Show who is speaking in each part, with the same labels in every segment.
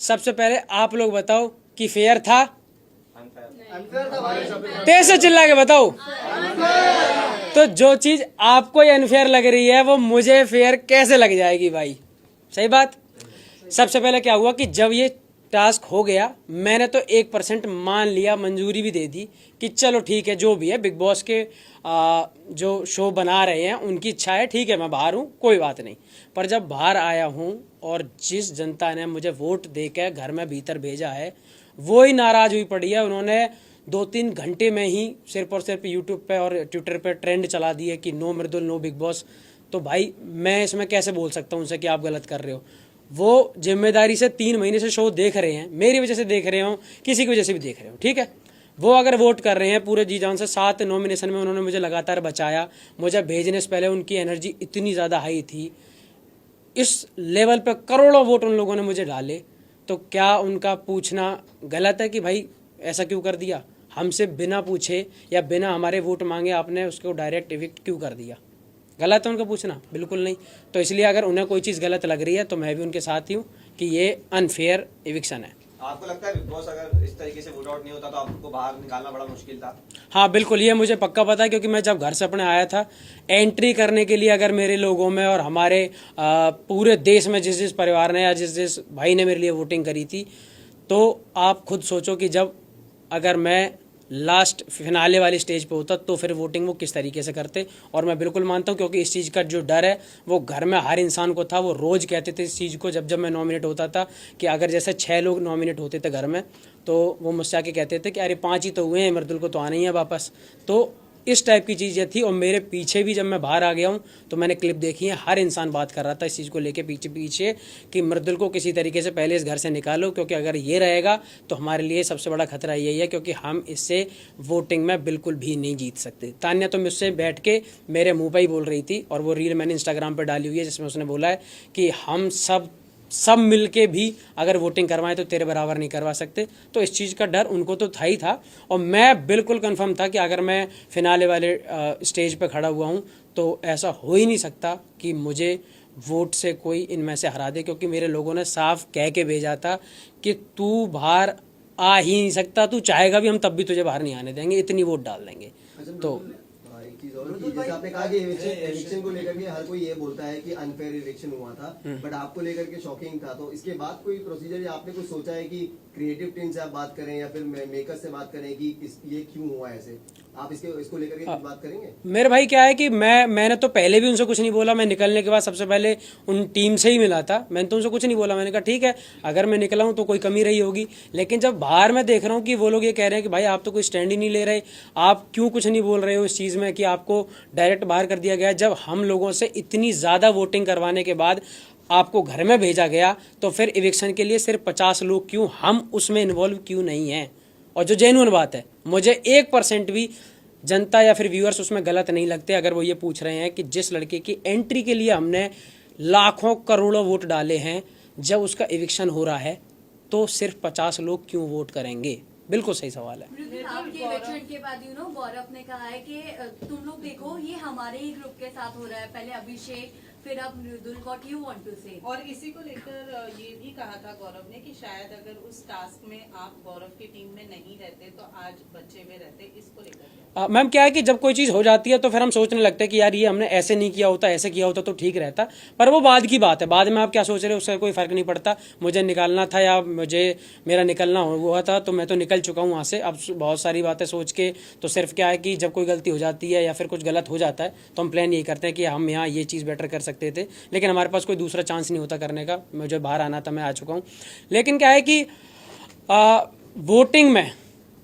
Speaker 1: सबसे पहले आप लोग बताओ कि फेयर था? तेज से चिल्ला के बताओ। तो जो चीज आपको अनफेयर लग रही है वो मुझे फेयर कैसे लग जाएगी भाई? सही बात। सबसे पहले क्या हुआ कि जब ये टास्क हो गया मैंने तो 1% मान लिया, मंजूरी भी दे दी कि चलो ठीक है जो भी है, बिग बॉस के जो शो बना रहे हैं उनकी इच्छा है, ठीक है मैं बाहर हूँ कोई बात नहीं। पर जब बाहर आया हूँ और जिस जनता ने मुझे वोट देकर घर में भीतर भेजा है वो ही नाराज हुई पड़ी है। उन्होंने 2-3 घंटे में ही सिर्फ और सिर्फ यूट्यूब पे और ट्विटर पे ट्रेंड चला दिए कि नो मृदुल नो बिग बॉस। तो भाई मैं इसमें कैसे बोल सकता हूँ उनसे कि आप गलत कर रहे हो? वो जिम्मेदारी से 3 महीने से शो देख रहे हैं, मेरी वजह से देख रहे हो, किसी की वजह से भी देख रहे हो, ठीक है। वो अगर वोट कर रहे हैं पूरे जी जान से, 7 नॉमिनेशन में उन्होंने मुझे लगातार बचाया। मुझे भेजने से पहले उनकी एनर्जी इतनी ज़्यादा हाई थी, इस लेवल पे करोड़ों वोट उन लोगों ने मुझे डाले। तो क्या उनका पूछना गलत है कि भाई ऐसा क्यों कर दिया? हमसे बिना पूछे या बिना हमारे वोट मांगे आपने उसको डायरेक्ट इविक्ट क्यों कर दिया? गलत है उनका पूछना? बिल्कुल नहीं। तो इसलिए अगर उन्हें कोई चीज़ गलत लग रही है तो मैं भी उनके साथ ही हूँ कि ये अनफेयर इविक्शन है।
Speaker 2: आपको लगता है बिग बॉस अगर इस तरीके से वोट आउट नहीं होता तो आपको बाहर निकालना बड़ा मुश्किल था?
Speaker 1: हाँ बिल्कुल, ये मुझे पक्का पता है क्योंकि मैं जब घर से अपने आया था एंट्री करने के लिए, अगर मेरे लोगों में और हमारे पूरे देश में जिस जिस परिवार ने या जिस जिस भाई ने मेरे लिए वोटिंग करी थी, तो आप खुद सोचो कि जब अगर मैं लास्ट फिनाले वाली स्टेज पे होता तो फिर वोटिंग वो किस तरीके से करते। और मैं बिल्कुल मानता हूँ क्योंकि इस चीज़ का जो डर है वो घर में हर इंसान को था। वो रोज़ कहते थे इस चीज़ को, जब जब मैं नॉमिनेट होता था कि अगर जैसे 6 लोग नॉमिनेट होते थे घर में तो वो मुझसे आके कहते थे कि अरे 5 ही तो हुए हैं, मृदुल को तो आना ही है वापस। तो इस टाइप की चीज़ें थी। और मेरे पीछे भी जब मैं बाहर आ गया हूँ तो मैंने क्लिप देखी है, हर इंसान बात कर रहा था इस चीज़ को लेके पीछे पीछे कि मृदुल को किसी तरीके से पहले इस घर से निकालो, क्योंकि अगर ये रहेगा तो हमारे लिए सबसे बड़ा खतरा यही है, क्योंकि हम इससे वोटिंग में बिल्कुल भी नहीं जीत सकते। तान्या तो मुझसे बैठ के मेरे मुँह पर ही बोल रही थी, और वो रील मैंने इंस्टाग्राम पर डाली हुई है जिसमें उसने बोला है कि हम सब मिल के भी अगर वोटिंग करवाएं तो तेरे बराबर नहीं करवा सकते। तो इस चीज़ का डर उनको तो था ही था, और मैं बिल्कुल कंफर्म था कि अगर मैं फिनाले वाले स्टेज पे खड़ा हुआ हूं तो ऐसा हो ही नहीं सकता कि मुझे वोट से कोई इनमें से हरा दे, क्योंकि मेरे लोगों ने साफ कह के भेजा था कि तू बाहर आ ही नहीं सकता, तू चाहेगा भी हम तब भी तुझे बाहर नहीं आने देंगे, इतनी वोट डाल देंगे। तो
Speaker 3: एक चीज और कि जैसे आपने कहा कि इलेक्शन को लेकर के हर कोई ये बोलता है कि अनफेयर इलेक्शन हुआ था, बट आपको लेकर के शॉकिंग था। तो इसके बाद कोई प्रोसीजर या आपने कुछ सोचा है कि क्रिएटिव टीम से आप बात करें या फिर मेकर से बात करें कि ये क्यों हुआ ऐसे? आप इसको लेकर के बात करेंगे?
Speaker 1: मेरे भाई क्या है कि मैंने तो पहले भी उनसे कुछ नहीं बोला। मैं निकलने के बाद सबसे पहले उन टीम से ही मिला था, मैंने तो उनसे कुछ नहीं बोला। मैंने कहा ठीक है अगर मैं निकला हूं तो कोई कमी रही होगी। लेकिन जब बाहर मैं देख रहा हूं कि वो लोग ये कह रहे हैं कि भाई आप तो कोई स्टैंड ही नहीं ले रहे, आप क्यों कुछ नहीं बोल रहे हो इस चीज़ में कि आपको डायरेक्ट बाहर कर दिया गया। जब हम लोगों से इतनी ज़्यादा वोटिंग करवाने के बाद आपको घर में भेजा गया तो फिर इविक्शन के लिए सिर्फ 50 लोग क्यों, हम उसमें इन्वॉल्व क्यों नहीं हैं? और जो जेन्युइन बात है, मुझे 1% भी जनता या फिर व्यूअर्स उसमें गलत नहीं लगते अगर वो ये पूछ रहे हैं कि जिस लड़के की एंट्री के लिए हमने लाखों करोड़ों वोट डाले हैं, जब उसका इविक्शन हो रहा है तो सिर्फ 50 लोग क्यों वोट करेंगे? बिल्कुल सही सवाल है।
Speaker 4: आपके इलेक्शन के बाद गौरव ने कहा है कि तुम लोग देखो ये हमारे ही ग्रुप के साथ हो रहा है, पहले अभिषेक फिर अब मृदुल, व्हाट यू वांट टू से।
Speaker 5: और इसी को लेकर ये भी कहा था गौरव ने कि शायद अगर उस टास्क में आप गौरव की टीम में नहीं रहते तो आज बच्चे में रहते। इसको लेकर
Speaker 1: मैम क्या है कि जब कोई चीज़ हो जाती है तो फिर हम सोचने लगते हैं कि यार ये हमने ऐसे नहीं किया होता, ऐसे किया होता तो ठीक रहता। पर वो बाद की बात है, बाद में आप क्या सोच रहे हो उससे कोई फर्क नहीं पड़ता। मुझे निकालना था या मुझे मेरा निकलना हुआ था तो मैं तो निकल चुका हूँ वहाँ से। अब बहुत सारी बातें सोच के तो सिर्फ क्या है कि जब कोई गलती हो जाती है या फिर कुछ गलत हो जाता है तो हम प्लान यही करते हैं कि हम यहाँ ये चीज़ बेटर कर सकते थे, लेकिन हमारे पास कोई दूसरा चांस नहीं होता करने का। मुझे बाहर आना था, मैं आ चुका हूँ। लेकिन क्या है कि वोटिंग में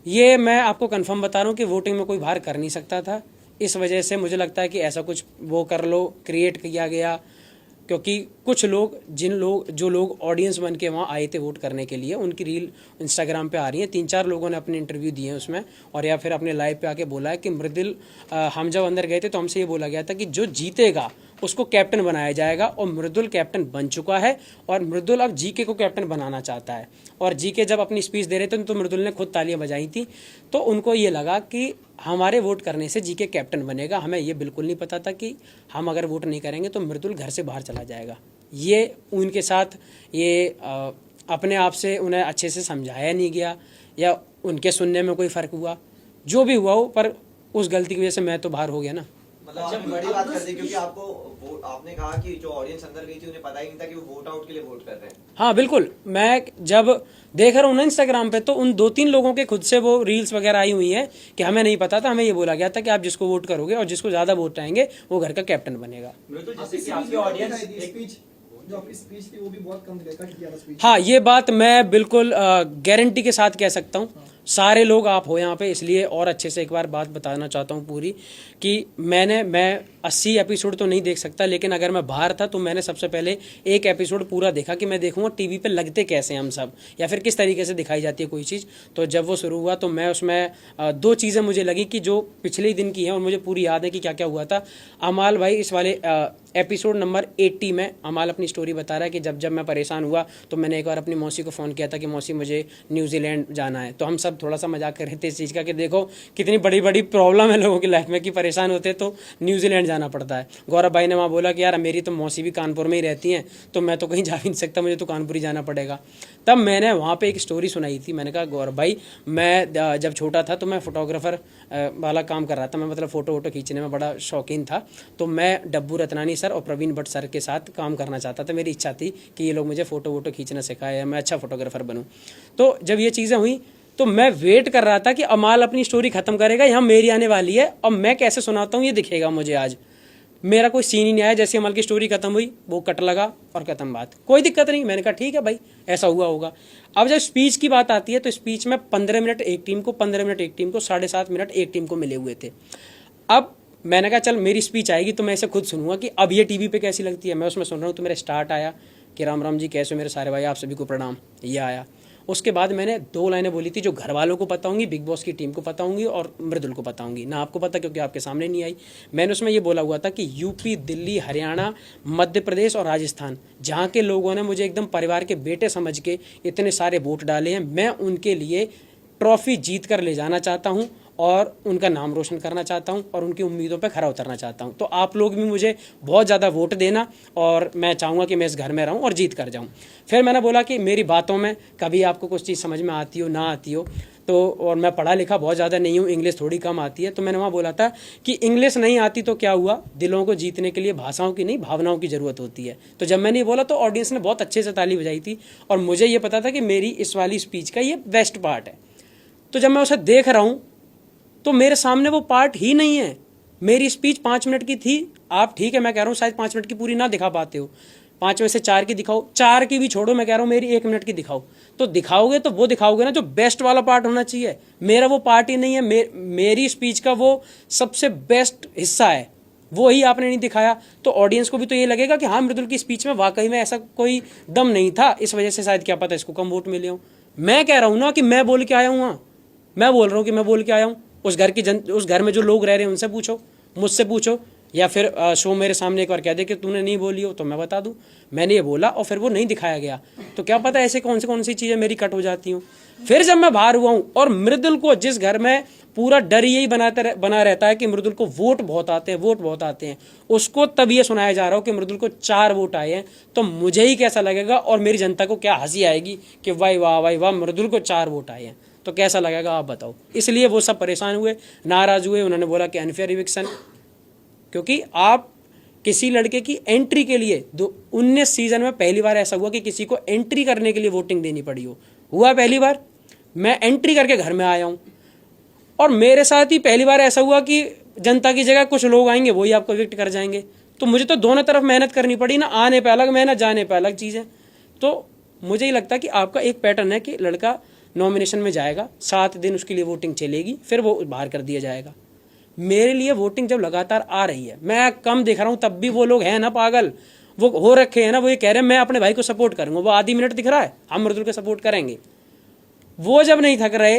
Speaker 1: ये मैं आपको कंफर्म बता रहा हूँ कि वोटिंग में कोई बाहर कर नहीं सकता था। इस वजह से मुझे लगता है कि ऐसा कुछ वो कर लो, क्रिएट किया गया, क्योंकि कुछ लोग जो लोग ऑडियंस बन के वहाँ आए थे वोट करने के लिए, उनकी रील इंस्टाग्राम पे आ रही है। 3-4 लोगों ने अपने इंटरव्यू दिए हैं उसमें, और या फिर अपने लाइव पे आके बोला है कि मृदुल, हम जब अंदर गए थे तो हमसे ये बोला गया था कि जो जीतेगा उसको कैप्टन बनाया जाएगा, और मृदुल कैप्टन बन चुका है। और मृदुल अब जीके को कैप्टन बनाना चाहता है। और जीके जब अपनी स्पीच दे रहे थे तो मृदुल ने खुद तालियां बजाई थी। तो उनको ये लगा कि हमारे वोट करने से जीके कैप्टन बनेगा। हमें ये बिल्कुल नहीं पता था कि हम अगर वोट नहीं करेंगे तो मृदुल घर से बाहर चला जाएगा। ये उनके साथ ये अपने आप से उन्हें अच्छे से समझाया नहीं गया या उनके सुनने में कोई फ़र्क हुआ, जो भी हुआ हो, पर उस गलती की वजह से मैं तो बाहर हो गया ना।
Speaker 2: मतलब आपने बड़ी बात कर दी, क्योंकि आपने कहा कि जो ऑडियंस अंदर गई थी उन्हें पता ही नहीं था कि वो वोट आउट के लिए वोट कर रहे हैं।
Speaker 1: हाँ बिल्कुल, मैं जब देख रहा हूँ ना इंस्टाग्राम पे, तो उन 2-3 लोगों के खुद से वो रील्स वगैरह आई हुई हैं कि हमें नहीं पता था, हमें ये बोला गया था कि आप जिसको वोट करोगे और जिसको ज़्यादा वोट आएंगे वो घर का कैप्टन बनेगा।
Speaker 6: मृदुल, जैसे कि आपकी ऑडियंस स्पीच जो आपकी स्पीच थी वो भी बहुत कम कट किया था स्पीच।
Speaker 1: हाँ, ये बात मैं बिल्कुल गारंटी के साथ कह सकता हूँ। सारे लोग आप हो यहाँ पे, इसलिए और अच्छे से एक बार बात बताना चाहता हूँ पूरी, कि मैं 80 एपिसोड तो नहीं देख सकता, लेकिन अगर मैं बाहर था तो मैंने सबसे पहले एक एपिसोड पूरा देखा कि मैं देखूंगा टीवी पे लगते कैसे हम सब, या फिर किस तरीके से दिखाई जाती है कोई चीज़। तो जब वो शुरू हुआ तो मैं उसमें 2 चीज़ें मुझे लगी कि जो पिछले ही दिन की हैं और मुझे पूरी याद है कि क्या क्या हुआ था। अमाल भाई इस वाले एपिसोड नंबर 80 में अमाल अपनी स्टोरी बता रहा है कि जब मैं परेशान हुआ तो मैंने एक बार अपनी मौसी को फ़ोन किया था कि मौसी मुझे न्यूजीलैंड जाना है। तो हम सब थोड़ा सा मजाक कर रहे थे इस चीज़ का कि देखो कितनी बड़ी बड़ी प्रॉब्लम है लोगों की लाइफ में कि परेशान होते तो न्यूजीलैंड जाना पड़ता है। गौरव भाई ने वहाँ बोला कि यार मेरी तो मौसी भी कानपुर में ही रहती हैं, तो मैं तो कहीं जा भी नहीं सकता, मुझे तो कानपुर ही जाना पड़ेगा। तब मैंने वहाँ पे एक स्टोरी सुनाई थी। मैंने कहा गौरव भाई, मैं जब छोटा था तो मैं फोटोग्राफर वाला काम कर रहा था, मैं मतलब फ़ोटो खींचने में बड़ा शौकीन था। तो मैं डब्बू रतनानी सर और प्रवीण भट्ट सर के साथ काम करना चाहता था। मेरी इच्छा थी कि ये लोग मुझे फ़ोटो खींचना सिखाए या मैं अच्छा फोटोग्राफर बनूँ। तो जब ये चीज़ें हुई तो मैं वेट कर रहा था कि अमाल अपनी स्टोरी ख़त्म करेगा, यहाँ मेरी आने वाली है, और मैं कैसे सुनाता हूँ ये दिखेगा मुझे। आज मेरा कोई सीन ही नहीं आया, जैसे अमाल की स्टोरी खत्म हुई वो कट लगा और खत्म बात, कोई दिक्कत नहीं। मैंने कहा ठीक है भाई, ऐसा हुआ होगा। अब जब स्पीच की बात आती है तो स्पीच में 15 मिनट एक टीम को, 15 मिनट एक टीम को, 7.5 मिनट एक टीम को मिले हुए थे। अब मैंने कहा चल मेरी स्पीच आएगी तो मैं इसे खुद सुनूंगा कि अब ये टीवी पे कैसी लगती है। मैं उसमें सुन रहा हूँ तो मेरा स्टार्ट आया कि राम राम जी, कैसे मेरे सारे भाई, आप सभी को प्रणाम, ये आया। उसके बाद मैंने 2 लाइनें बोली थी जो घर वालों को पता होंगी, बिग बॉस की टीम को पता होंगी और मृदुल को पता होंगी, ना आपको पता क्योंकि आपके सामने नहीं आई। मैंने उसमें ये बोला हुआ था कि यूपी, दिल्ली, हरियाणा, मध्य प्रदेश और राजस्थान, जहाँ के लोगों ने मुझे एकदम परिवार के बेटे समझ के इतने सारे वोट डाले हैं, मैं उनके लिए ट्रॉफी जीत कर ले जाना चाहता हूँ और उनका नाम रोशन करना चाहता हूं और उनकी उम्मीदों पे खरा उतरना चाहता हूं। तो आप लोग भी मुझे बहुत ज़्यादा वोट देना और मैं चाहूँगा कि मैं इस घर में रहूं और जीत कर जाऊं। फिर मैंने बोला कि मेरी बातों में कभी आपको कुछ चीज़ समझ में आती हो ना आती हो तो, और मैं पढ़ा लिखा बहुत ज़्यादा नहीं हूँ, इंग्लिश थोड़ी कम आती है, तो मैंने वहाँ बोला था कि इंग्लिश नहीं आती तो क्या हुआ, दिलों को जीतने के लिए भाषाओं की नहीं भावनाओं की ज़रूरत होती है। तो जब मैंने ये बोला तो ऑडियंस ने बहुत अच्छे से ताली बजाई थी और मुझे ये पता था कि मेरी इस वाली स्पीच का ये बेस्ट पार्ट है। तो जब मैं उसे देख रहा हूँ तो मेरे सामने वो पार्ट ही नहीं है। मेरी स्पीच 5 मिनट की थी, आप ठीक है मैं कह रहा हूँ शायद 5 मिनट की पूरी ना दिखा पाते हो, 5 में से 4 की दिखाओ, 4 की भी छोड़ो, मैं कह रहा हूँ मेरी 1 मिनट की दिखाओ। तो दिखाओगे तो वो दिखाओगे ना जो बेस्ट वाला पार्ट होना चाहिए। मेरा वो पार्ट ही नहीं है, मेरी स्पीच का वो सबसे बेस्ट हिस्सा है, वो ही आपने नहीं दिखाया। तो ऑडियंस को भी तो ये लगेगा कि हाँ मृदुल की स्पीच में वाकई में ऐसा कोई दम नहीं था, इस वजह से शायद क्या पता इसको कम वोट मिले हों। मैं कह रहा हूँ ना कि मैं बोल के आया हूँ, वहाँ मैं बोल रहा हूँ कि मैं बोल के आया हूँ। उस घर में जो लोग रह रहे हैं उनसे पूछो, मुझसे पूछो, या फिर शो मेरे सामने एक बार कह दे कि तूने नहीं बोली हो तो मैं बता दूं मैंने ये बोला और फिर वो नहीं दिखाया गया। तो क्या पता ऐसे कौन सी चीज़ें मेरी कट हो जाती हूँ। फिर जब मैं बाहर हुआ हूँ और मृदुल को, जिस घर में पूरा डर यही बना रहता है कि मृदुल को वोट बहुत आते हैं, उसको तब ये सुनाया जा रहा हो कि मृदुल को 4 वोट आए हैं, तो मुझे ही कैसा लगेगा और मेरी जनता को क्या हंसी आएगी कि वाह वाह वाह मृदुल को 4 वोट आए हैं, तो कैसा लगेगा आप बताओ। इसलिए वो सब परेशान हुए, नाराज हुए, उन्होंने बोला कि अनफेयर इविक्शन। क्योंकि आप किसी लड़के की एंट्री के लिए 19 सीजन में पहली बार ऐसा हुआ कि किसी को एंट्री करने के लिए वोटिंग देनी पड़ी हुआ पहली बार। मैं एंट्री करके घर में आया हूं और मेरे साथ ही पहली बार ऐसा हुआ कि जनता की जगह कुछ लोग आएंगे वही आपको इविक्ट कर जाएंगे। तो मुझे तो दोनों तरफ मेहनत करनी पड़ी ना, आने पे अलग मेहनत, जाने पे अलग चीज़ें। तो मुझे ही लगता है कि आपका एक पैटर्न है कि लड़का नॉमिनेशन में जाएगा, 7 दिन उसके लिए वोटिंग चलेगी, फिर वो बाहर कर दिया जाएगा। मेरे लिए वोटिंग जब लगातार आ रही है, मैं कम दिख रहा हूं तब भी वो लोग हैं ना पागल, वो हो रखे हैं ना, वो ये कह रहे हैं मैं अपने भाई को सपोर्ट करूंगा, वो आधी मिनट दिख रहा है हम मृदुल को सपोर्ट करेंगे। वो जब नहीं थक रहे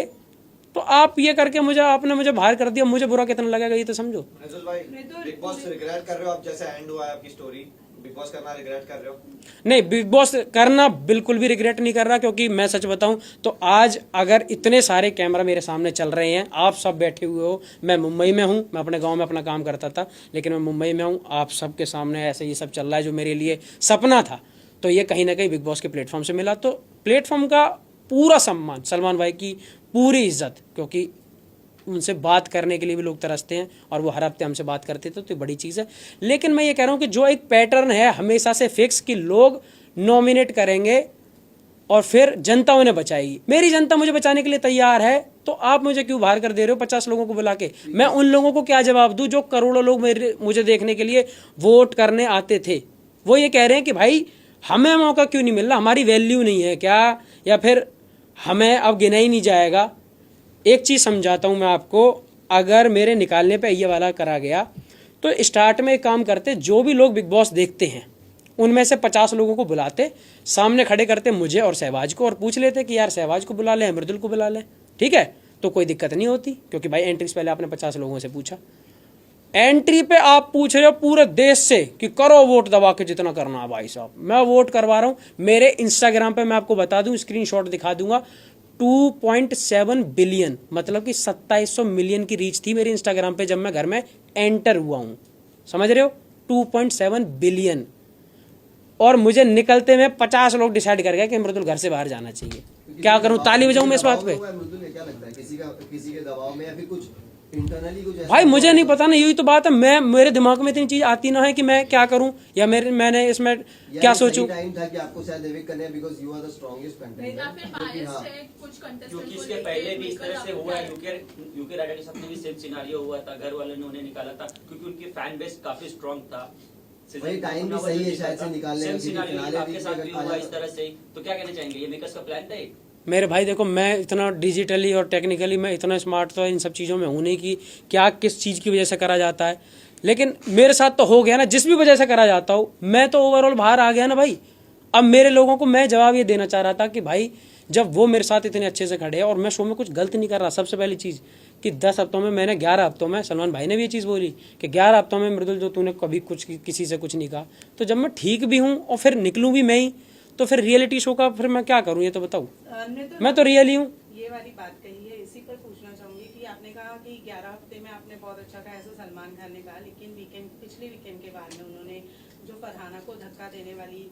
Speaker 1: तो आप ये करके आपने मुझे बाहर कर दिया, मुझे बुरा कितना लगेगा ये तो समझो।
Speaker 2: मृदुल भाई, बिग बॉस रिग्रेट कर रहे हो आप, जैसे एंड हुआ है आपकी स्टोरी, बिग बॉस करना रिग्रेट कर रहे हो?
Speaker 1: नहीं, बिग बॉस करना बिल्कुल भी रिग्रेट नहीं कर रहा, क्योंकि मैं सच बताऊं तो आज अगर इतने सारे कैमरा मेरे सामने चल रहे हैं, आप सब बैठे हुए हो, मैं मुंबई में हूं, मैं अपने गांव में अपना काम करता था लेकिन मैं मुंबई में हूं, आप सबके सामने ऐसे ये सब चल रहा है जो मेरे लिए सपना था, तो ये कहीं ना कहीं बिग बॉस के प्लेटफॉर्म से मिला। तो प्लेटफॉर्म का पूरा सम्मान, सलमान भाई की पूरी इज्जत, क्योंकि उनसे बात करने के लिए भी लोग तरसते हैं और वो हर हफ्ते हमसे बात करते थे, तो बड़ी चीज़ है। लेकिन मैं ये कह रहा हूँ कि जो एक पैटर्न है हमेशा से फिक्स कि लोग नॉमिनेट करेंगे और फिर जनता उन्हें बचाएगी, मेरी जनता मुझे बचाने के लिए तैयार है, तो आप मुझे क्यों बाहर कर दे रहे हो 50 लोगों को बुला के? मैं उन लोगों को क्या जवाब दूं जो करोड़ों लोग मुझे देखने के लिए वोट करने आते थे? वो ये कह रहे हैं कि भाई हमें मौका क्यों नहीं मिल रहा, हमारी वैल्यू नहीं है क्या, या फिर हमें अब गिना ही नहीं जाएगा। एक चीज़ समझाता हूँ मैं आपको, अगर मेरे निकालने पे ये वाला करा गया तो स्टार्ट में एक काम करते, जो भी लोग बिग बॉस देखते हैं उनमें से 50 लोगों को बुलाते, सामने खड़े करते मुझे और सहवाज को, और पूछ लेते कि यार सहवाज को बुला लें, मृदुल को बुला लें, ठीक है? तो कोई दिक्कत नहीं होती, क्योंकि भाई एंट्री से पहले आपने 50 लोगों से पूछा। एंट्री पे आप पूछ रहे हो पूरे देश से कि करो वोट दबा के जितना करना है भाई साहब, मैं वोट करवा रहा हूँ। मेरे इंस्टाग्राम पे मैं आपको बता दूं, स्क्रीनशॉट दिखा दूंगा, 2.7 बिलियन मतलब कि 2700 मिलियन की रीच थी मेरे इंस्टाग्राम पे जब मैं घर में एंटर हुआ हूँ, समझ रहे हो? 2.7 बिलियन। और मुझे निकलते में 50 लोग डिसाइड कर गए कि मृदुल घर से बाहर जाना चाहिए। क्या करूं, ताली बजाऊं मैं इस बात पे?
Speaker 3: मृदुल क्या लगता है, किसी के दबाव में या फिर कुछ इंटरनली कुछ?
Speaker 1: भाई मुझे नहीं पता ना, यही तो बात है, मेरे दिमाग में इतनी चीज आती ना है कि मैं क्या करूं, या मैंने इसमें क्या सोचूं।
Speaker 3: टाइम था कि आपको शायद एविक्ट करने हैं because you are the strongest
Speaker 7: क्योंकि इसके पहले भी इस तरह से हुआ है। यूके राजा के साथ में भी सेम सिनारियो हुआ था, घर वालों ने उन्हें निकाला था क्योंकि उनकी फैन बेस काफी स्ट्रांग था।
Speaker 3: वही टाइम भी सही है शायद से निकालने का,
Speaker 7: सेम सिनारियो आपके साथ भी हुआ इस तरह से, तो क्या कहना चाहेंगे, ये मेकर्स का प्लान था एक?
Speaker 1: मेरे भाई देखो, मैं इतना डिजिटली और टेक्निकली मैं इतना स्मार्ट तो इन सब चीज़ों में हूँ नहीं कि क्या किस चीज़ की वजह से करा जाता है, लेकिन मेरे साथ तो हो गया ना, जिस भी वजह से करा जाता हो, मैं तो ओवरऑल बाहर आ गया ना भाई। अब मेरे लोगों को मैं जवाब ये देना चाह रहा था कि भाई जब वो मेरे साथ इतने अच्छे से खड़े हैं और मैं शो में कुछ गलत नहीं कर रहा, सबसे पहली चीज़ कि 10 हफ्तों में मैंने 11 हफ्तों में, सलमान भाई ने भी ये चीज़ बोली कि 11 हफ्तों में मृदुल जो तूने कभी कुछ किसी से कुछ नहीं कहा, तो जब मैं ठीक भी हूँ और फिर निकलूँ भी मैं ही, तो फिर रियलिटी शो का फिर मैं क्या करूँ, ये तो बताऊँ? मैं तो रियल ही हूँ।
Speaker 5: ये वाली बात कही है, इसी पर पूछना चाहूंगी कि आपने कहा कि 11 हफ्ते में आपने बहुत अच्छा कहा, ऐसा सलमान खान ने कहा, लेकिन पिछले वीकेंड के बाद में उन्होंने जो फरहाना को धक्का देने वाली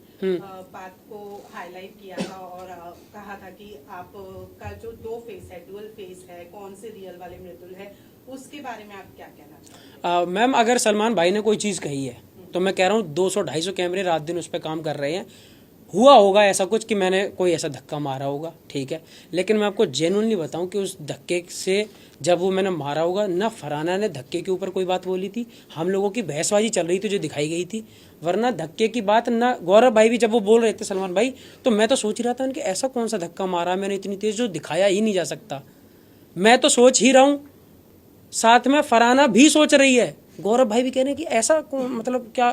Speaker 5: बात को हाईलाइट किया था और कहा था कि आप का जो 2 फेस है, डुअल फेस है, कौन से रियल वाले मृदुल है, उसके बारे में आप क्या कहना चाहते?
Speaker 1: मैम अगर सलमान भाई ने कोई चीज़ कही है तो मैं कह रहा हूँ 200-250 कैमरे रात दिन उस पर काम कर रहे हैं, हुआ होगा ऐसा कुछ कि मैंने कोई ऐसा धक्का मारा होगा, ठीक है, लेकिन मैं आपको जेन्युइनली बताऊं कि उस धक्के से जब वो मैंने मारा होगा ना, फरहाना ने धक्के के ऊपर कोई बात बोली थी, हम लोगों की बहसबाजी चल रही थी जो दिखाई गई थी, वरना धक्के की बात ना। गौरव भाई भी जब वो बोल रहे थे सलमान भाई, तो मैं तो सोच ही रहा था उनके ऐसा कौन सा धक्का मारा मैंने इतनी तेज जो दिखाया ही नहीं जा सकता। मैं तो सोच ही रहा हूँ, साथ में फरहाना भी सोच रही है, गौरव भाई भी कह रहे हैं कि ऐसा मतलब क्या।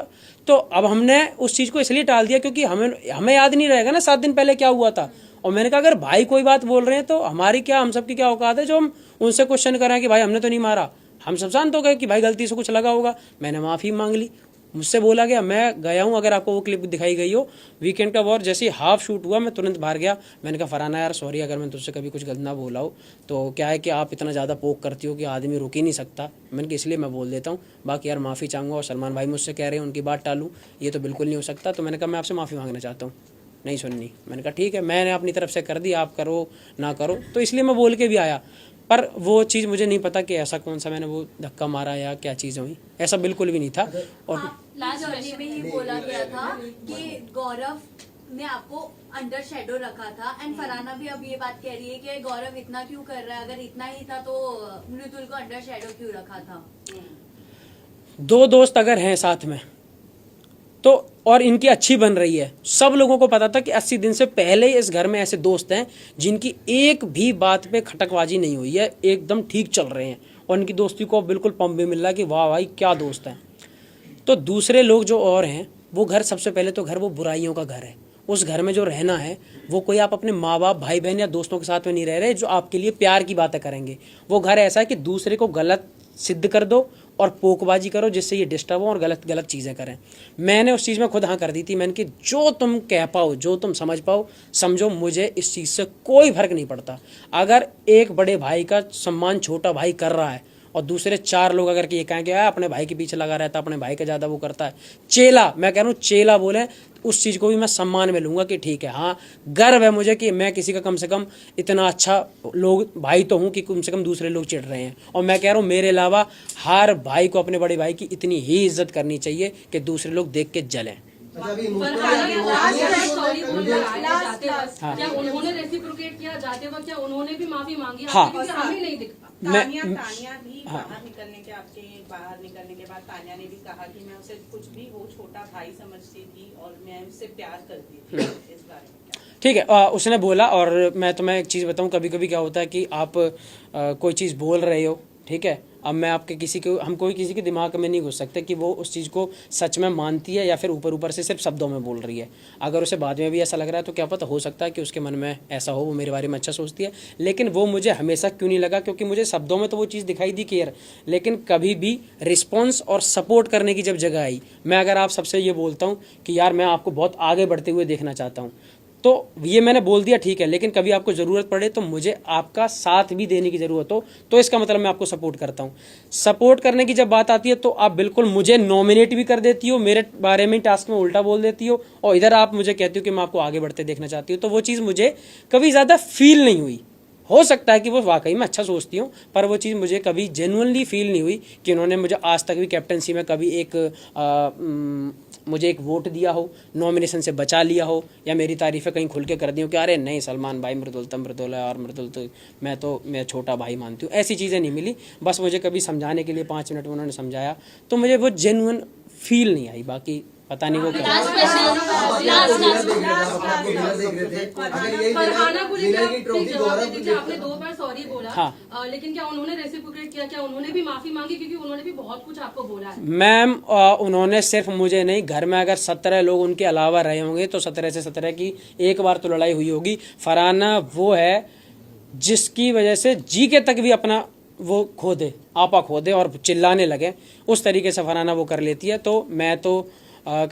Speaker 1: तो अब हमने उस चीज़ को इसलिए टाल दिया क्योंकि हमें याद नहीं रहेगा ना 7 दिन पहले क्या हुआ था। और मैंने कहा अगर भाई कोई बात बोल रहे हैं तो हमारी क्या, हम सबकी क्या औकात है जो हम उनसे क्वेश्चन करें कि भाई हमने तो नहीं मारा। हम सब शांत हो गए कि भाई गलती से कुछ लगा होगा, मैंने माफ़ी मांग ली, मुझसे बोला गया, मैं गया हूँ। अगर आपको वो क्लिप दिखाई गई हो वीकेंड का वॉर, जैसे ही हाफ शूट हुआ मैं तुरंत बाहर गया, मैंने कहा फरहाना यार सॉरी अगर मैं तुझसे कभी कुछ गलत ना बोला हो, तो क्या है कि आप इतना ज़्यादा पोक करती हो कि आदमी रुक ही नहीं सकता, मैंने कहा इसलिए मैं बोल देता हूँ, बाकी यार माफ़ी चाहूँगा। और सलमान भाई मुझसे कह रहे हैं उनकी बात टालूँ, ये तो बिल्कुल नहीं हो सकता, तो मैंने कहा मैं आपसे माफ़ी मांगना चाहता हूँ, नहीं सुननी। मैंने कहा ठीक है, मैंने अपनी तरफ से कर दी, आप करो ना करो, तो इसलिए मैं बोल के भी आया। पर वो चीज़ मुझे नहीं पता कि ऐसा कौन सा मैंने वो धक्का मारा या क्या चीज़ हुई, ऐसा बिल्कुल भी नहीं था। और
Speaker 4: लास्ट जर्नी में ही बोला गया था कि गौरव ने आपको अंडर शेडो रखा था, एंड फरहाना भी अब ये बात कह रही है कि गौरव इतना क्यों कर रहा है, अगर इतना ही था तो मृदुल को अंडर शेडो क्यों रखा था?
Speaker 1: 2 दोस्त अगर हैं साथ में तो, और इनकी अच्छी बन रही है, सब लोगों को पता था कि 80 दिन से पहले इस घर में ऐसे दोस्त हैं जिनकी एक भी बात पे खटकबाजी नहीं हुई है, एकदम ठीक चल रहे हैं, और इनकी दोस्ती को बिल्कुल पंप भी मिल रहा है कि वाह भाई क्या दोस्त हैं। तो दूसरे लोग जो और हैं, वो घर, सबसे पहले तो घर वो बुराइयों का घर है, उस घर में जो रहना है वो कोई आप अपने माँ बाप भाई बहन या दोस्तों के साथ में नहीं रह रहे जो आपके लिए प्यार की बातें करेंगे। वो घर ऐसा है कि दूसरे को गलत सिद्ध कर दो और पोकबाजी करो जिससे ये डिस्टर्ब हो और गलत चीज़ें करें। मैंने उस चीज़ में खुद हाँ कर दी थी, मैंने कि जो तुम कह पाओ, जो तुम समझ पाओ समझो, मुझे इस चीज़ से कोई फर्क नहीं पड़ता। अगर एक बड़े भाई का सम्मान छोटा भाई कर रहा है और दूसरे 4 लोग अगर ये कहें कि अपने भाई के पीछे लगा रहता, अपने भाई का ज़्यादा वो करता है, चेला, मैं कह रहा हूँ चेला बोले, उस चीज़ को भी मैं सम्मान में लूँगा कि ठीक है, हाँ गर्व है मुझे कि मैं किसी का कम से कम इतना अच्छा लोग भाई तो हूँ कि कम से कम दूसरे लोग चिढ़ रहे हैं। और मैं कह रहा हूँ मेरे अलावा हर भाई को अपने बड़े भाई की इतनी ही इज्जत करनी चाहिए कि दूसरे लोग देख के जलें।
Speaker 3: अच्छा, अभी
Speaker 8: क्या उन्होंने रेसिप्रोकेट किया जाते वक्त, क्या उन्होंने भी माफी मांगी?
Speaker 1: हाँ।
Speaker 8: क्योंकि हमें नहीं दिखता।
Speaker 5: तानिया भी बाहर निकलने के बाद तानिया ने भी कहा कि मैं उसे कुछ भी वो छोटा भाई समझती थी और मैं उससे प्यार करती थी। इस बारे में क्या?
Speaker 1: ठीक है, उसने बोला। और मैं तुम्हें एक चीज़ बताऊं, कभी कभी क्या होता है कि आप कोई चीज़ बोल रहे हो, ठीक है, अब मैं आपके हम कोई किसी के दिमाग में नहीं घुस सकते कि वो उस चीज़ को सच में मानती है या फिर ऊपर ऊपर से सिर्फ शब्दों में बोल रही है। अगर उसे बाद में भी ऐसा लग रहा है तो क्या पता, हो सकता है कि उसके मन में ऐसा हो, वो मेरे बारे में अच्छा सोचती है। लेकिन वो मुझे हमेशा क्यों नहीं लगा, क्योंकि मुझे शब्दों में तो वो चीज़ दिखाई दी केयर, लेकिन कभी भी रिस्पॉन्स और सपोर्ट करने की जब जगह आई, मैं अगर आप सबसे ये बोलता हूँ कि यार मैं आपको बहुत आगे बढ़ते हुए देखना चाहता हूँ, तो ये मैंने बोल दिया ठीक है, लेकिन कभी आपको ज़रूरत पड़े तो मुझे आपका साथ भी देने की ज़रूरत हो, तो इसका मतलब मैं आपको सपोर्ट करता हूँ। सपोर्ट करने की जब बात आती है तो आप बिल्कुल मुझे नॉमिनेट भी कर देती हो, मेरे बारे में टास्क में उल्टा बोल देती हो, और इधर आप मुझे कहती हो कि मैं आपको आगे बढ़ते देखना चाहती हूँ। तो वो चीज़ मुझे कभी ज़्यादा फील नहीं हुई। हो सकता है कि वो वाकई में अच्छा सोचती हूँ, पर वो चीज़ मुझे कभी जेन्युइनली फील नहीं हुई कि उन्होंने मुझे आज तक भी कैप्टनसी में कभी मुझे एक वोट दिया हो, नॉमिनेशन से बचा लिया हो, या मेरी तारीफ़ें कहीं खुल के कर दी हो कि अरे नहीं सलमान भाई मृदुल तो मृदुल है और मृदुल तो मैं छोटा भाई मानती हूँ। ऐसी चीज़ें नहीं मिली। बस मुझे कभी समझाने के लिए 5 मिनट में उन्होंने समझाया तो मुझे वो जेन्युइन फील नहीं आई। बाकी पता नहीं वो क्या।
Speaker 8: आपने 2 बार सॉरी बोला,
Speaker 1: हाँ।
Speaker 8: लेकिन क्या उन्होंने रेसिप्रोकेट किया? क्या उन्होंने भी माफी मांगी? क्योंकि उन्होंने भी बहुत कुछ आपको बोला है।
Speaker 1: मैम उन्होंने सिर्फ मुझे नहीं, घर में अगर 17 लोग उनके अलावा रहे होंगे तो 17 से 17 की एक बार तो लड़ाई हुई होगी। फरहाना वो है जिसकी वजह से जी के तक भी अपना वो खो दे, आपा खो दे और चिल्लाने लगे, उस तरीके से फरहाना वो कर लेती है। तो मैं तो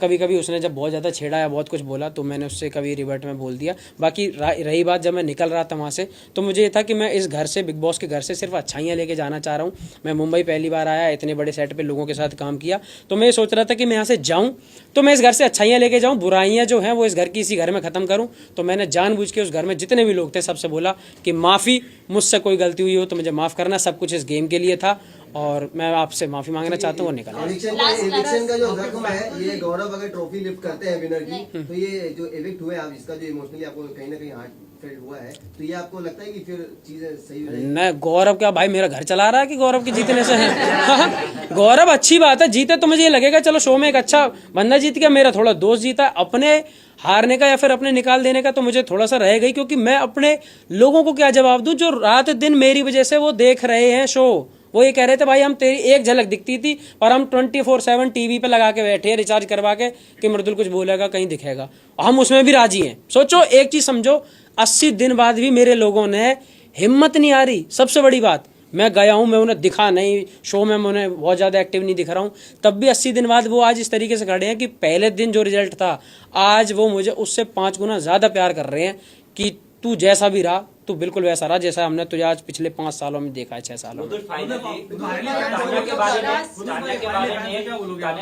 Speaker 1: कभी कभी उसने जब बहुत ज़्यादा छेड़ा या बहुत कुछ बोला तो मैंने उससे कभी रिवर्ट में बोल दिया। बाकी रही बात जब मैं निकल रहा था वहाँ से, तो मुझे ये था कि मैं इस घर से, बिग बॉस के घर से सिर्फ अच्छाइयाँ लेके जाना चाह रहा हूँ। मैं मुंबई पहली बार आया, इतने बड़े सेट पे लोगों के साथ काम किया, तो मैं ये सोच रहा था कि मैं यहाँ से जाऊँ तो मैं इस घर से अच्छाइयाँ लेके जाऊँ, बुराइयाँ जो हैं वो इस घर की इसी घर में ख़त्म करूँ। तो मैंने जानबूझ के उस घर में जितने भी लोग थे सबसे बोला कि माफ़ी, मुझसे कोई गलती हुई हो तो मुझे माफ़ करना, सब कुछ इस गेम के लिए था और मैं आपसे माफी मांगना चाहता हूँ और निकलना।
Speaker 3: एविक्शन का जो जख्म है, ये गौरव अगर ट्रॉफी लिफ्ट करते हैं विनर की, तो ये जो एविक्ट हुए आप, इसका जो इमोशनली आपको कहीं ना कहीं हार्ट फेल हुआ है, तो ये आपको लगता है कि फिर चीजें सही हो जाएगी?
Speaker 1: नहीं, गौरव क्या भाई मेरा घर चला रहा है कि गौरव के जीतने से है? गौरव अच्छी बात है, जीते तो मुझे ये लगेगा चलो शो में एक अच्छा बंदा जीत गया, मेरा थोड़ा दोस्त जीता। अपने हारने का या फिर अपने निकाल देने का तो मुझे थोड़ा सा रह गई, क्योंकि मैं अपने लोगों को क्या जवाब दूं जो रात दिन मेरी वजह से वो देख रहे हैं शो। वो ये कह रहे थे भाई हम तेरी एक झलक दिखती थी पर हम 24/7 टीवी पे लगा के बैठे हैं रिचार्ज करवा के कि मृदुल कुछ बोलेगा कहीं दिखेगा, हम उसमें भी राजी हैं। सोचो, एक चीज समझो, 80 दिन बाद भी मेरे लोगों ने हिम्मत नहीं आ रही। सबसे बड़ी बात, मैं गया हूं, मैं उन्हें दिखा नहीं शो में, मैं उन्हें बहुत ज़्यादा एक्टिव नहीं दिख रहा हूं, तब भी 80 दिन बाद वो आज इस तरीके से खड़े हैं कि पहले दिन जो रिजल्ट था आज वो मुझे उससे 5 गुना ज़्यादा प्यार कर रहे हैं कि तू जैसा भी रहा तू बिल्कुल वैसा रहा जैसा हमने तुझे आज पिछले 5 सालों में देखा है, 6 सालों में।
Speaker 7: तान्या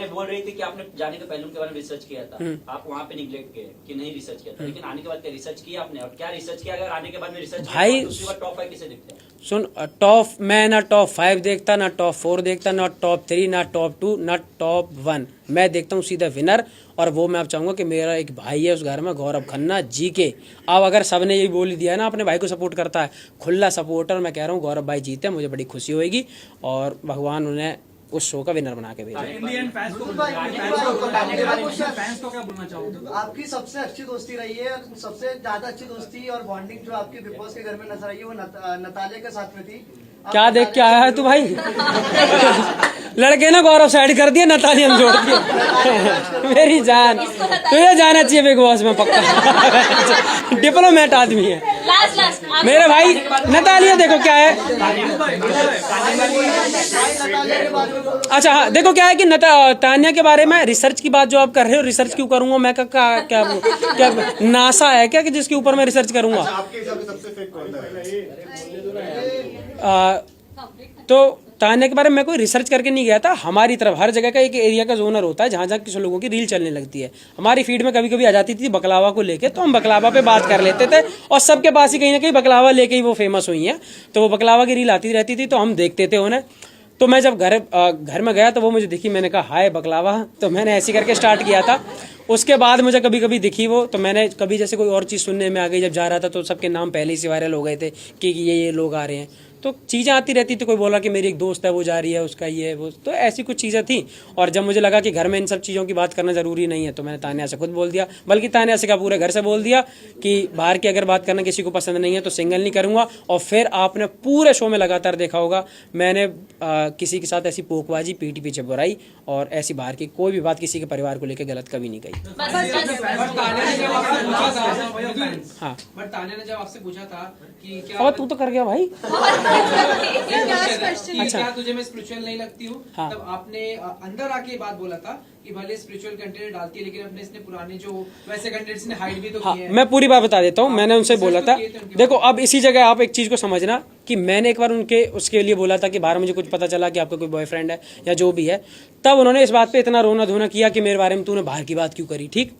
Speaker 7: बोल रही थी कि आपने जाने के पहले उनके बारे में रिसर्च किया था, आप वहाँ पे निगलेक्ट किए कि नहीं रिसर्च किया था, लेकिन आने के बाद क्या रिसर्च किया आपने? और क्या रिसर्च किया? अगर आने के बाद में रिसर्च
Speaker 1: भाई
Speaker 7: दूसरी बार टॉप 5 किसे दिखते हैं?
Speaker 1: सुन, मैं ना टॉप 5 देखता, ना टॉप 4 देखता, ना टॉप 3, ना टॉप 2, ना टॉप 1। मैं देखता हूँ सीधा विनर, और वो मैं अब चाहूंगा कि मेरा एक भाई है उस घर में, गौरव खन्ना जी के। अब अगर सबने यही बोल दिया ना अपने भाई को सपोर्ट करता है, खुला सपोर्टर, मैं कह रहा हूँ गौरव भाई जीते, मुझे बड़ी खुशी होगी और भगवान उन्हें उस शो का विनर बना के भेजा।
Speaker 6: आपकी सबसे अच्छी दोस्ती रही है, सबसे ज्यादा अच्छी दोस्ती और बॉन्डिंग जो आपकी बिग बॉस के घर में नजर आई है वो नतालिया के साथ में थी।
Speaker 1: क्या देख के आया है तू भाई? लड़के ना गौरव साइड कर दिया, नतालिया जोड़ दिया। मेरी जान, तुझे जाना चाहिए बिग बॉस में पक्का। डिप्लोमेट आदमी है मेरे भाई। नतालिया देखो क्या है, अच्छा हाँ देखो क्या है कि तान्या के बारे में रिसर्च की बात जो आप कर रहे हो, रिसर्च क्यों करूंगा मैं? क्या नासा है क्या कि जिसके ऊपर मैं रिसर्च करूंगा? तो तान्या के बारे में मैं कोई रिसर्च करके नहीं गया था। हमारी तरफ हर जगह का एक एरिया का जोनर होता है जहाँ जहाँ किसी लोगों की रील चलने लगती है। हमारी फीड में कभी कभी आ जाती थी बकलावा को लेके, तो हम बकलावा पे बात कर लेते थे और सबके पास ही कहीं ना कहीं बकलावा लेके ही वो फेमस हुई हैं। तो वो बकलावा की रील आती रहती थी तो हम देखते थे उन्हें। तो मैं जब घर में गया तो वो मुझे दिखी, मैंने कहा हाय बकलावा, तो मैंने ऐसे करके स्टार्ट किया था। उसके बाद मुझे कभी कभी दिखी वो, तो मैंने कभी जैसे कोई और चीज़ सुनने में आ गई, जब जा रहा था तो सबके नाम पहले ही से वायरल हो गए थे कि ये लोग आ रहे हैं, तो चीज़ें आती रहती थी। कोई बोला कि मेरी एक दोस्त है वो जा रही है, उसका ये है वो, तो ऐसी कुछ चीज़ें थी। और जब मुझे लगा कि घर में इन सब चीज़ों की बात करना ज़रूरी नहीं है तो मैंने तान्या से खुद बोल दिया, बल्कि तान्या से क्या पूरे घर से बोल दिया कि बाहर की अगर बात करना किसी को पसंद नहीं है तो सिंगल नहीं करूँगा। और फिर आपने पूरे शो में लगातार देखा होगा मैंने किसी के साथ ऐसी पोकबाजी पीठ पीछे बुराई और ऐसी बाहर की कोई भी बात किसी के परिवार को लेकर गलत कभी नहीं कही। हाँ,
Speaker 9: बट तान्या ने जब आपसे पूछा था कि क्या
Speaker 1: अब तू तो कर गया भाई।
Speaker 9: अच्छा, क्या तुझे मैं स्पिरिचुअल नहीं लगती हूँ,
Speaker 1: हाँ।
Speaker 9: तब आपने अंदर आके ये बात बोला था कि भले स्पिरिचुअल कंटेंट डालती है लेकिन अपने इसने पुराने जो वैसे कंटेंट्स ने हाइड भी तो
Speaker 1: हाँ,
Speaker 9: किए हैं।
Speaker 1: मैं पूरी बात बता देता हूँ। मैंने उनसे बोला था,
Speaker 9: किए थे उनके
Speaker 1: देखो अब इसी जगह आप एक चीज़ को समझना कि मैंने एक बार उसके लिए बोला था कि बाहर मुझे कुछ पता चला कि आपका कोई बॉयफ्रेंड है या जो भी है, तब उन्होंने इस बात पे इतना रोना धोना किया कि मेरे बारे में तूने बाहर की बात क्यों करी। ठीक,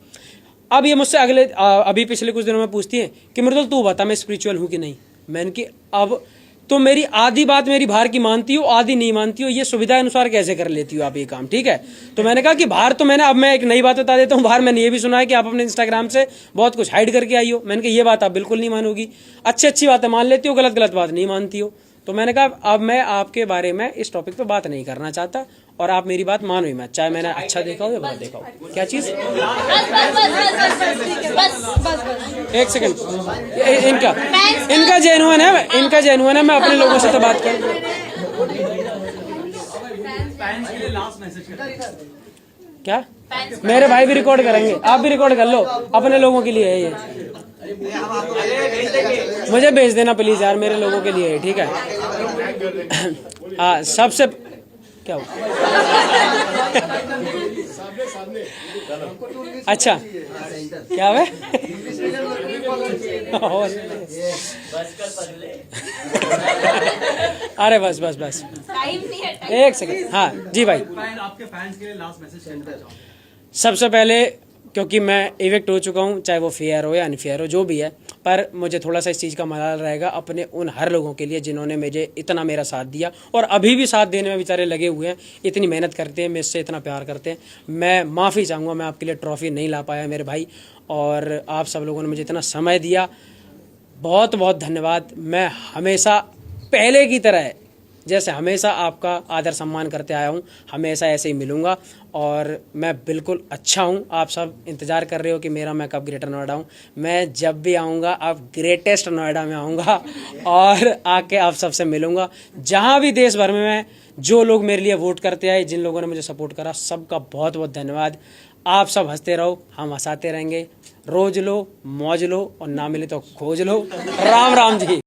Speaker 1: अब ये मुझसे अभी पिछले कुछ दिनों में पूछती है कि मृदुल तू बता मैं स्पिरिचुअल हूँ कि नहीं। मैंने कि अब तो मेरी आधी बात मेरी बाहर की मानती हो, आधी नहीं मानती हो, ये सुविधा अनुसार कैसे कर लेती हो आप ये काम। ठीक है, तो मैंने कहा कि बाहर तो मैंने, अब मैं एक नई बात बता देता हूँ, बाहर मैंने ये भी सुना है कि आप अपने इंस्टाग्राम से बहुत कुछ हाइड करके आई हो। मैंने कहा ये बात आप बिल्कुल नहीं मानोगी, अच्छी बातें मान लेती हो, गलत बात नहीं मानती हो। तो मैंने कहा अब मैं आपके बारे में इस टॉपिक पे बात नहीं करना चाहता और आप मेरी बात मानो ही मत, चाहे मैंने अच्छा देखा हो या बुरा देखा हो। क्या चीज़? एक सेकंड, इनका जेन्युइन है, इनका जेन्युइन है, मैं अपने लोगों से तो बात करूँ। क्या? मेरे भाई भी रिकॉर्ड करेंगे, आप भी रिकॉर्ड कर लो, अपने लोगों के लिए है ये। मुझे भेज देना प्लीज यार, मेरे लोगों के लिए है। ठीक है। हाँ, सबसे क्या हुआ? अच्छा, क्या है? अरे बस एक सेकंड। हाँ जी भाई,
Speaker 10: आपके फैंस के लिए लास्ट मैसेज।
Speaker 1: सबसे पहले क्योंकि मैं इवेक्ट हो चुका हूँ, चाहे वो फेयर हो या अनफेयर हो जो भी है, पर मुझे थोड़ा सा इस चीज़ का मलाल रहेगा अपने उन हर लोगों के लिए जिन्होंने मुझे इतना मेरा साथ दिया और अभी भी साथ देने में बेचारे लगे हुए हैं, इतनी मेहनत करते हैं, मुझसे इतना प्यार करते हैं। मैं माफ़ी चाहूँगा, मैं आपके लिए ट्रॉफ़ी नहीं ला पाया मेरे भाई, और आप सब लोगों ने मुझे इतना समय दिया, बहुत बहुत धन्यवाद। मैं हमेशा पहले की तरह जैसे हमेशा आपका आदर सम्मान करते आया हूँ, हमेशा ऐसे ही मिलूँगा और मैं बिल्कुल अच्छा हूँ। आप सब इंतज़ार कर रहे हो कि मेरा मैं कब ग्रेटर नोएडा हूँ। मैं जब भी आऊँगा अब ग्रेटेस्ट नोएडा में आऊँगा और आके आप सबसे मिलूँगा। जहाँ भी देश भर में मैं, जो लोग मेरे लिए वोट करते आए, जिन लोगों ने मुझे सपोर्ट करा, सबका बहुत बहुत धन्यवाद। आप सब हंसते रहो, हम हंसाते रहेंगे। रोज लो, मौज लो और ना मिले तो खोज लो। राम राम जी।